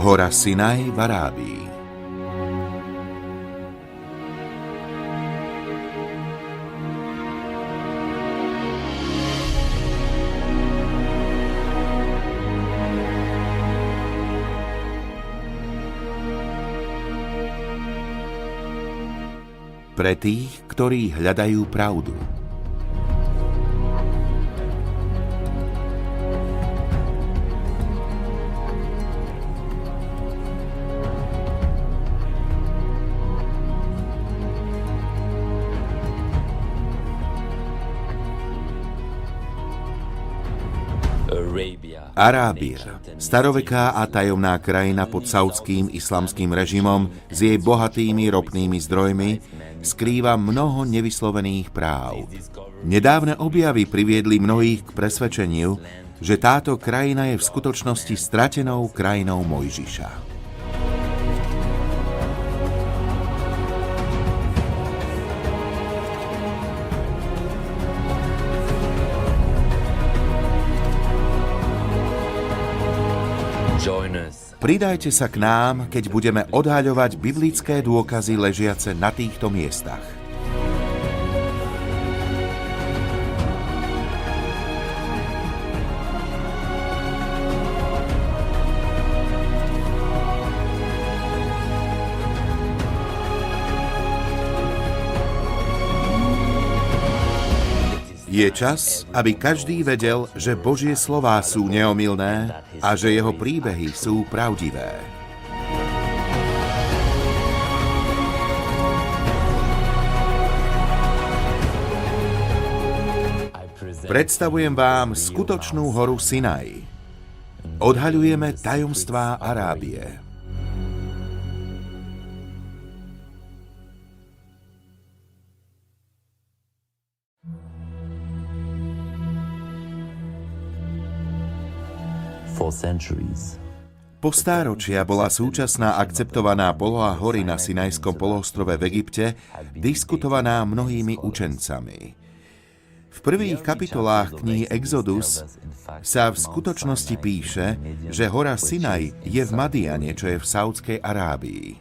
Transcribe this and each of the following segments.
Hora Sinaj v Arábii. Pre tých, ktorí hľadajú pravdu. Arábia, staroveká a tajomná krajina pod saúdským islamským režimom s jej bohatými ropnými zdrojmi, skrýva mnoho nevyslovených práv. Nedávne objavy priviedli mnohých k presvedčeniu, že táto krajina je v skutočnosti stratenou krajinou Mojžiša. Pridajte sa k nám, keď budeme odhaľovať biblické dôkazy ležiace na týchto miestach. Je čas, aby každý vedel, že Božie slová sú neomylné a že jeho príbehy sú pravdivé. Predstavujem vám skutočnú horu Sinaj. Odhaľujeme tajomstvá Arábie. Po stáročia bola súčasná akceptovaná poloha hory na Sinajskom poloostrove v Egypte diskutovaná mnohými učencami. V prvých kapitolách knihy Exodus sa v skutočnosti píše, že hora Sinaj je v Madiane, čo je v Saúdskej Arábii.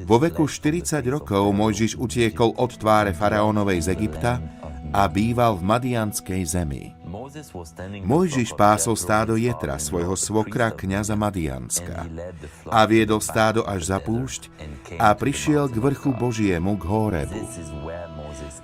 Vo veku 40 rokov Mojžiš utiekol od tváre faraónovej z Egypta a býval v madianskej zemi. Mojžiš pásol stádo Jetra, svojho svokra, kňaza Madianska, a viedol stádo až za púšť a prišiel k vrchu Božiemu, k Hórebu.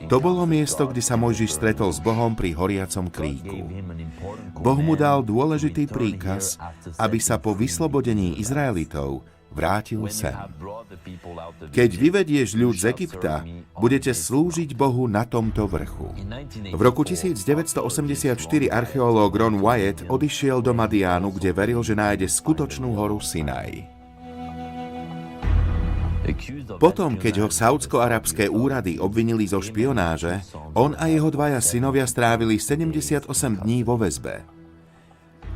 To bolo miesto, kde sa Mojžiš stretol s Bohom pri horiacom kríku. Boh mu dal dôležitý príkaz, aby sa po vyslobodení Izraelitov vrátil sem. Keď vyvedieš ľud z Egypta, budete slúžiť Bohu na tomto vrchu. V roku 1984 archeológ Ron Wyatt odišiel do Madiánu, kde veril, že nájde skutočnú horu Sinaj. Potom, keď ho saúdsko-arabské úrady obvinili zo špionáže, on a jeho dvaja synovia strávili 78 dní vo väzbe.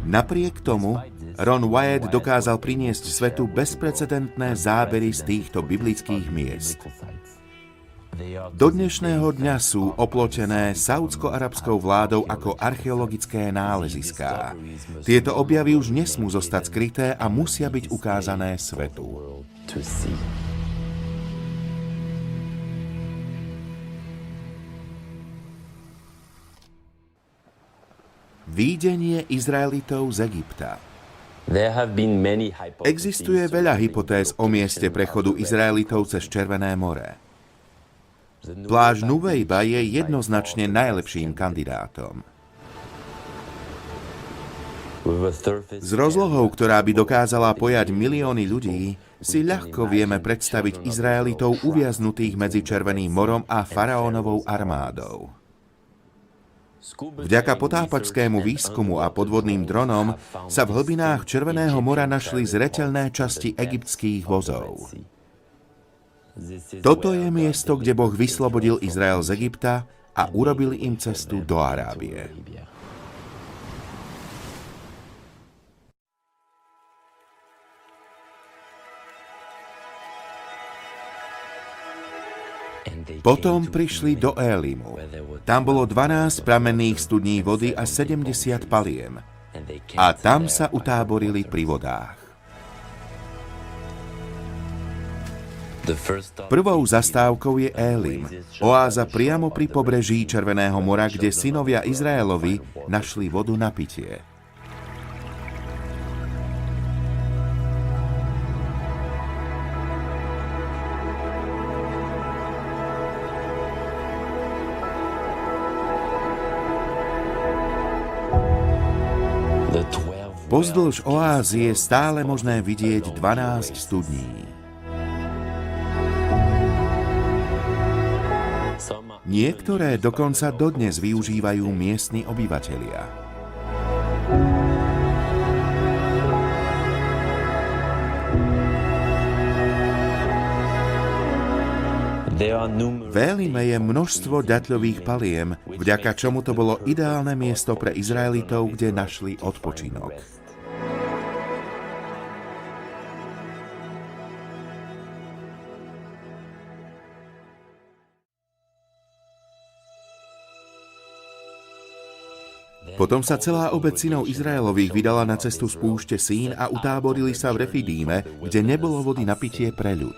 Napriek tomu, Ron Wyatt dokázal priniesť svetu bezprecedentné zábery z týchto biblických miest. Do dnešného dňa sú oplotené saúdsko-arabskou vládou ako archeologické náleziská. Tieto objavy už nesmú zostať skryté a musia byť ukázané svetu. Výjdenie Izraelitov z Egypta. Existuje veľa hypotéz o mieste prechodu Izraelitov cez Červené more. Pláž Nuvejba je jednoznačne najlepším kandidátom. S rozlohou, ktorá by dokázala pojať milióny ľudí, si ľahko vieme predstaviť Izraelitov uviaznutých medzi Červeným morom a faraónovou armádou. Vďaka potápačskému výskumu a podvodným dronom sa v hlbinách Červeného mora našli zreteľné časti egyptských vozov. Toto je miesto, kde Boh vyslobodil Izrael z Egypta a urobil im cestu do Arábie. Potom prišli do Élimu. Tam bolo 12 pramenných studní vody a 70 paliem. A tam sa utáborili pri vodách. Prvou zastávkou je Élim, oáza priamo pri pobreží Červeného mora, kde synovia Izraelovi našli vodu na pitie. Pozdĺž oázy je stále možné vidieť 12 studní. Niektoré dokonca dodnes využívajú miestni obyvatelia. V Élime je množstvo daťľových paliem, vďaka čomu to bolo ideálne miesto pre Izraelitov, kde našli odpočinok. Potom sa celá obec synov Izraelových vydala na cestu z púšte Sín a utáborili sa v Refidíme, kde nebolo vody na pitie pre ľud.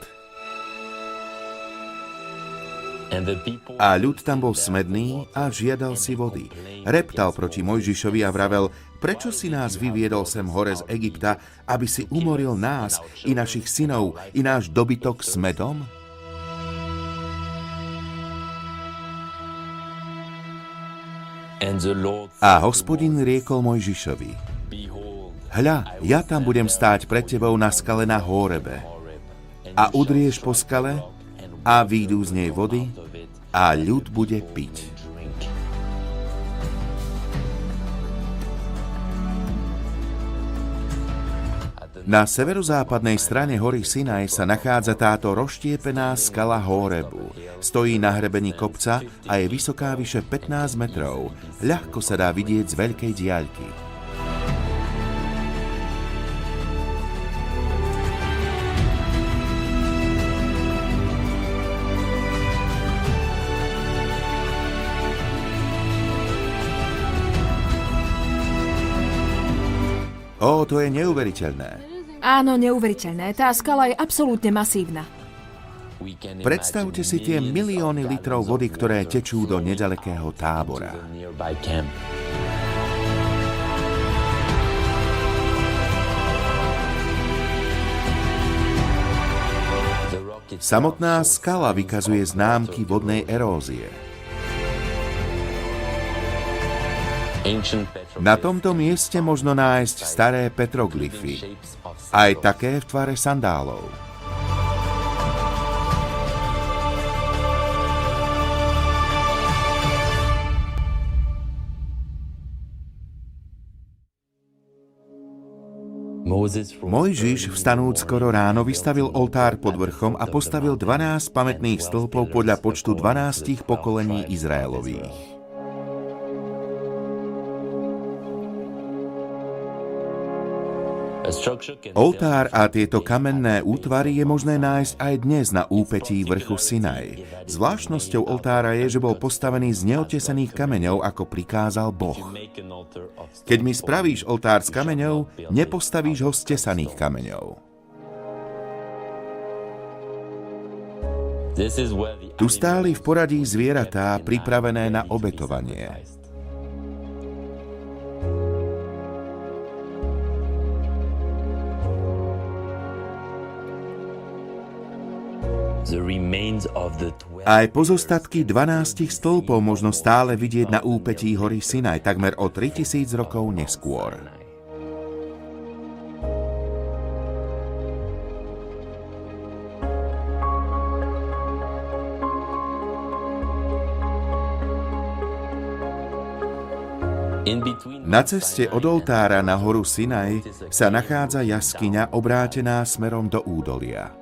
A ľud tam bol smedný a žiadal si vody. Reptal proti Mojžišovi a vravel: prečo si nás vyviedol sem hore z Egypta, aby si umoril nás, i našich synov, i náš dobytok smedom? A Hospodin riekol Mojžišovi: hľa, ja tam budem stáť pred tebou na skale na Hórebe. A udrieš po skale a výjdu z nej vody a ľud bude piť. Na severozápadnej strane hory Sinaj sa nachádza táto rozštiepená skala Hórebu. Stojí na hrebení kopca a je vysoká vyše 15 metrov. Ľahko sa dá vidieť z veľkej diaľky. Ó, to je neuveriteľné. Áno, neuveriteľné. Tá skala je absolútne masívna. Predstavte si tie milióny litrov vody, ktoré tečú do nedalekého tábora. Samotná skala vykazuje známky vodnej erózie. Na tomto mieste možno nájsť staré petroglyfy, aj také v tvare sandálov. Mojžiš, vstanúc skoro ráno, vystavil oltár pod vrchom a postavil 12 pamätných stĺpov podľa počtu 12 pokolení Izraelových. Oltár a tieto kamenné útvary je možné nájsť aj dnes na úpetí vrchu Sinaj. Zvláštnosťou oltára je, že bol postavený z neotesaných kameňov, ako prikázal Boh. Keď mi spravíš oltár z kameňov, nepostavíš ho z tesaných kameňov. Tu stáli v poradí zvieratá pripravené na obetovanie. Aj pozostatky 12 stĺpov možno stále vidieť na úpetí hory Sinaj, takmer o 3000 rokov neskôr. Na ceste od oltára na horu Sinaj sa nachádza jaskyňa obrátená smerom do údolia.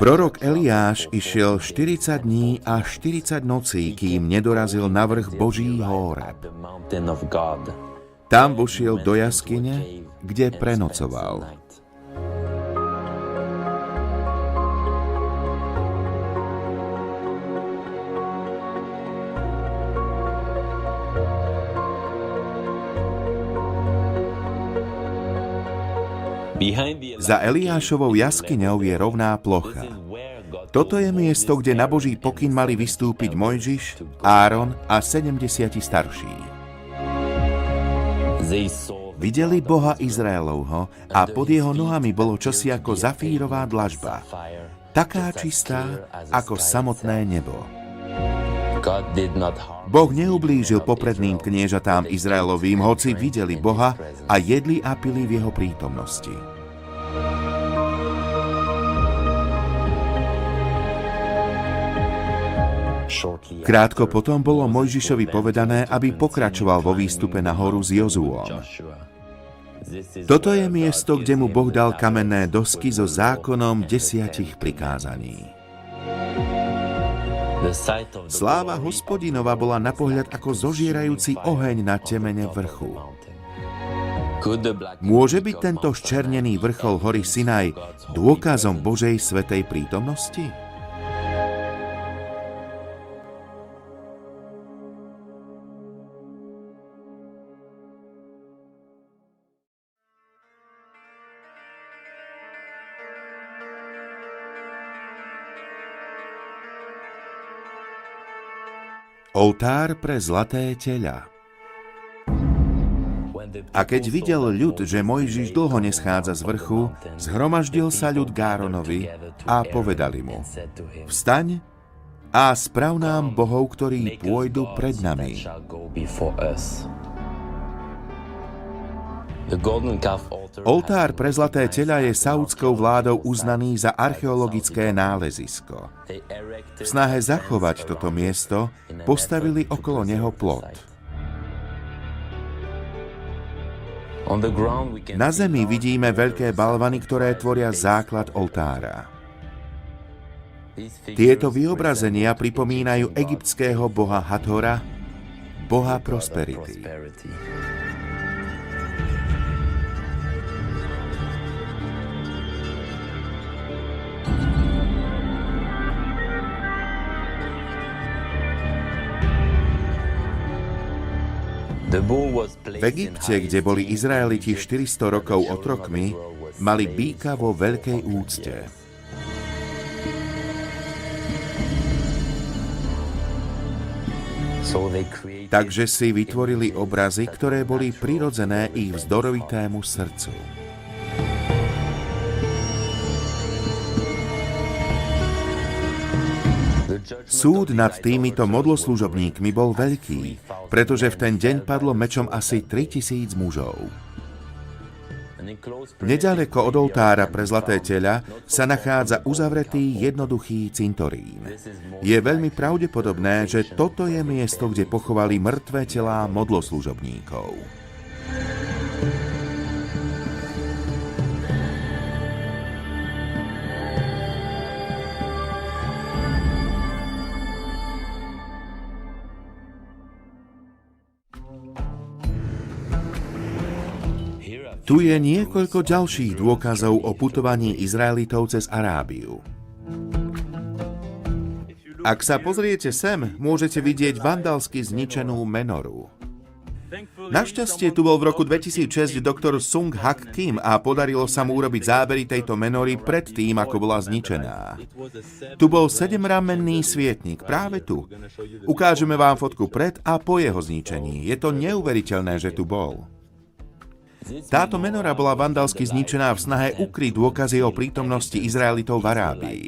Prorok Eliáš išiel 40 dní a 40 nocí, kým nedorazil na vrch Boží Hóreb. Tam vošiel do jaskyne, kde prenocoval. Za Eliášovou jaskyňou je rovná plocha. Toto je miesto, kde na Boží pokyn mali vystúpiť Mojžiš, Áron a 70 starší. Videli Boha Izraelovho a pod jeho nohami bolo čosi ako zafírová dlažba, taká čistá ako samotné nebo. Boh neublížil popredným kniežatám Izraelovým, hoci videli Boha a jedli a pili v jeho prítomnosti. Krátko potom bolo Mojžišovi povedané, aby pokračoval vo výstupe na horu s Jozuom. Toto je miesto, kde mu Boh dal kamenné dosky so zákonom 10 prikázaní. Sláva Hospodinova bola na pohľad ako zožierajúci oheň na temene vrchu. Môže byť tento ščernený vrchol hory Sinaj dôkazom Božej svätej prítomnosti? Oltár pre zlaté teľa. A keď videl ľud, že Mojžiš dlho neschádza z vrchu, zhromaždil sa ľud k Áronovi a povedali mu: Vstaň a sprav nám bohov, ktorí pôjdu pred nami. Oltár pre zlaté teľa je saudskou vládou uznaný za archeologické nálezisko. V snahe zachovať toto miesto postavili okolo neho plot. Na zemi vidíme veľké balvany, ktoré tvoria základ oltára. Tieto vyobrazenia pripomínajú egyptského boha Hathora, boha prosperity. V Egypte, kde boli Izraeliti 400 rokov otrokmi, mali býka vo veľkej úcte. Takže si vytvorili obrazy, ktoré boli prirodzené ich vzdorovitému srdcu. Súd nad týmito modloslužobníkmi bol veľký, pretože v ten deň padlo mečom asi 3000 mužov. Nedaleko od oltára pre zlaté teľa sa nachádza uzavretý jednoduchý cintorín. Je veľmi pravdepodobné, že toto je miesto, kde pochovali mŕtve telá modloslužobníkov. Tu je niekoľko ďalších dôkazov o putovaní Izraelitov cez Arábiu. Ak sa pozriete sem, môžete vidieť vandalsky zničenú menoru. Našťastie tu bol v roku 2006 doktor Sung Hak Kim a podarilo sa mu urobiť zábery tejto menory pred tým, ako bola zničená. Tu bol 7-ramenný svietnik, práve tu. Ukážeme vám fotku pred a po jeho zničení. Je to neuveriteľné, že tu bol. Táto menora bola vandalsky zničená v snahe ukryť dôkazy o prítomnosti Izraelitov v Arábii.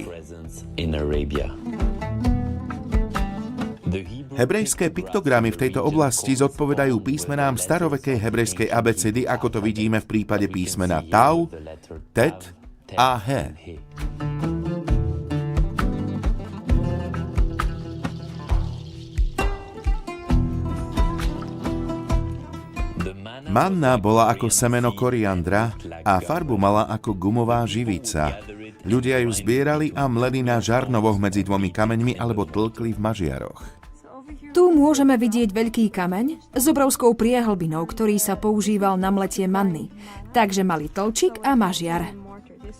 Hebrejské piktogramy v tejto oblasti zodpovedajú písmenám starovekej hebrejskej abecedy, ako to vidíme v prípade písmena Tau, Tet a He. Manna bola ako semeno koriandra a farbu mala ako gumová živica. Ľudia ju zbierali a mleli na žarnovoch medzi dvomi kameňmi alebo tlkli v mažiaroch. Tu môžeme vidieť veľký kameň s obrovskou priehlbinou, ktorý sa používal na mletie manny. Takže mali tlčik a mažiar.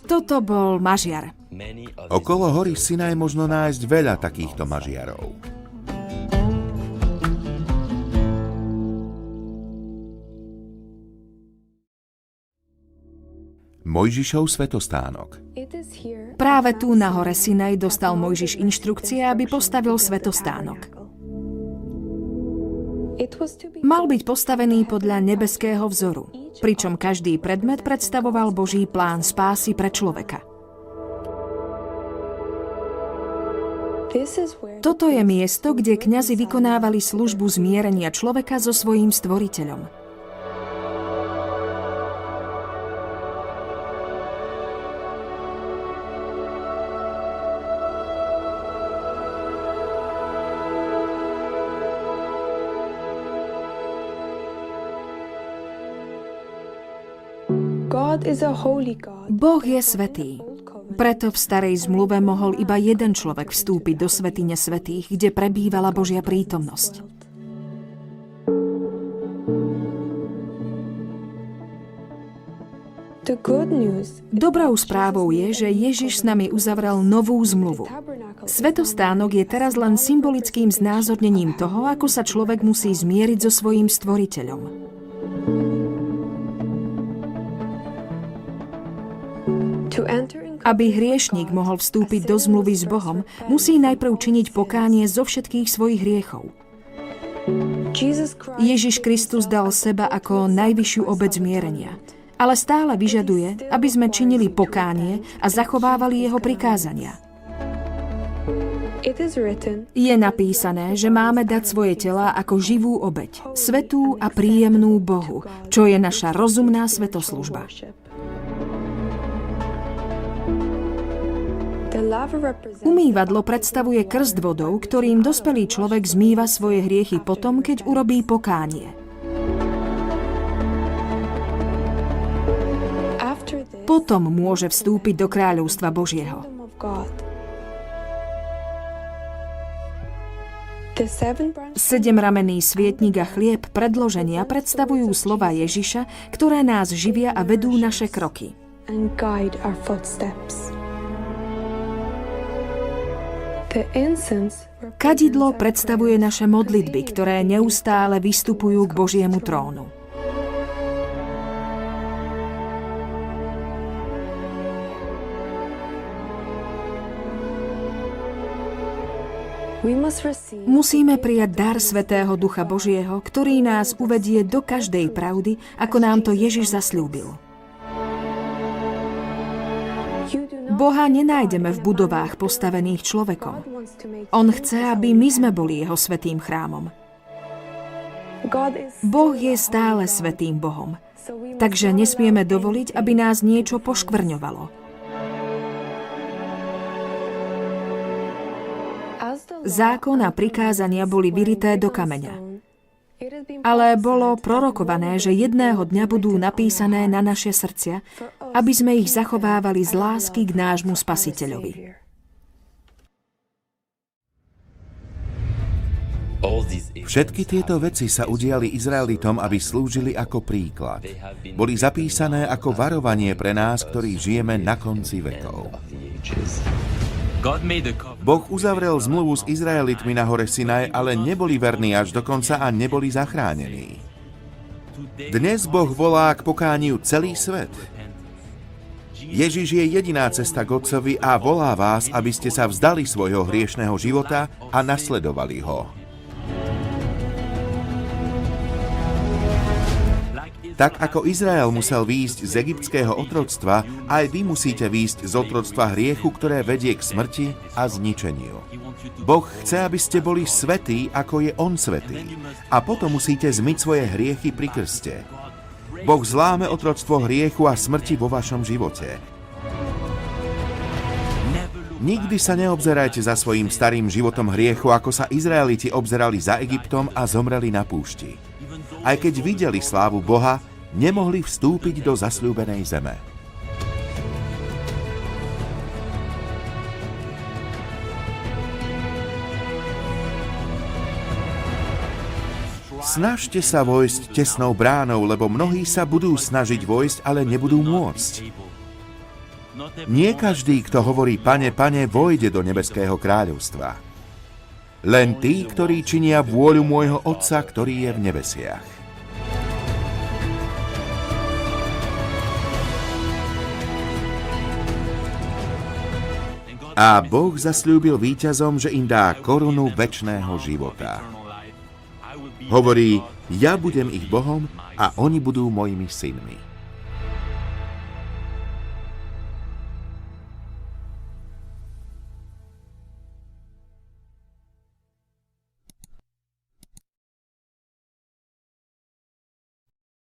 Toto bol mažiar. Okolo hory Sinaj možno nájsť veľa takýchto mažiarov. Mojžišov svätostánok. Práve tu na hore Sinaj dostal Mojžiš inštrukcie, aby postavil svätostánok. Mal byť postavený podľa nebeského vzoru, pričom každý predmet predstavoval Boží plán spásy pre človeka. Toto je miesto, kde kňazi vykonávali službu zmierenia človeka so svojím stvoriteľom. Boh je svätý. Preto v starej zmluve mohol iba jeden človek vstúpiť do svätyne svätých, kde prebývala Božia prítomnosť. Dobrou správou je, že Ježiš s nami uzavrel novú zmluvu. Svätostánok je teraz len symbolickým znázornením toho, ako sa človek musí zmieriť so svojím stvoriteľom. Aby hriešnik mohol vstúpiť do zmluvy s Bohom, musí najprv činiť pokánie zo všetkých svojich hriechov. Ježiš Kristus dal seba ako najvyššiu obeť zmierenia, ale stále vyžaduje, aby sme činili pokánie a zachovávali jeho prikázania. Je napísané, že máme dať svoje telá ako živú obeť, svätú a príjemnú Bohu, čo je naša rozumná svätoslužba. Umývadlo predstavuje krst vodou, ktorým dospelý človek zmýva svoje hriechy potom, keď urobí pokánie. Potom môže vstúpiť do kráľovstva Božieho. Sedemramenný svietnik a chlieb predloženia predstavujú slova Ježiša, ktoré nás živia a vedú naše kroky. Kadidlo predstavuje naše modlitby, ktoré neustále vystupujú k Božiemu trónu. Musíme prijať dar Svätého Ducha Božieho, ktorý nás uvedie do každej pravdy, ako nám to Ježiš zasľúbil. Boha nenájdeme v budovách postavených človekom. On chce, aby my sme boli jeho svätým chrámom. Boh je stále svätým Bohom, takže nesmieme dovoliť, aby nás niečo poškvrňovalo. Zákon a prikázania boli vyrité do kameňa. Ale bolo prorokované, že jedného dňa budú napísané na naše srdcia, aby sme ich zachovávali z lásky k nášmu Spasiteľovi. Všetky tieto veci sa udiali Izraelitom, aby slúžili ako príklad. Boli zapísané ako varovanie pre nás, ktorí žijeme na konci vekov. Boh uzavrel zmluvu s Izraelitmi na hore Sinaj, ale neboli verní až do konca a neboli zachránení. Dnes Boh volá k pokániu celý svet. Ježiš je jediná cesta k Otcovi a volá vás, aby ste sa vzdali svojho hriešného života a nasledovali ho. Tak ako Izrael musel výjsť z egyptského otroctva, aj vy musíte výjsť z otroctva hriechu, ktoré vedie k smrti a zničeniu. Boh chce, aby ste boli svätí, ako je On svätý. A potom musíte zmyť svoje hriechy pri krste. Boh zláme otroctvo hriechu a smrti vo vašom živote. Nikdy sa neobzerajte za svojím starým životom hriechu, ako sa Izraeliti obzerali za Egyptom a zomreli na púšti. Aj keď videli slávu Boha, nemohli vstúpiť do zasľúbenej zeme. Snažte sa vojsť tesnou bránou, lebo mnohí sa budú snažiť vojsť, ale nebudú môcť. Nie každý, kto hovorí Pane, Pane, vojde do nebeského kráľovstva. Len tí, ktorí činia vôľu môjho Otca, ktorý je v nebesiach. A Boh zasľúbil víťazom, že im dá korunu večného života. Hovorí, ja budem ich Bohom a oni budú mojimi synmi.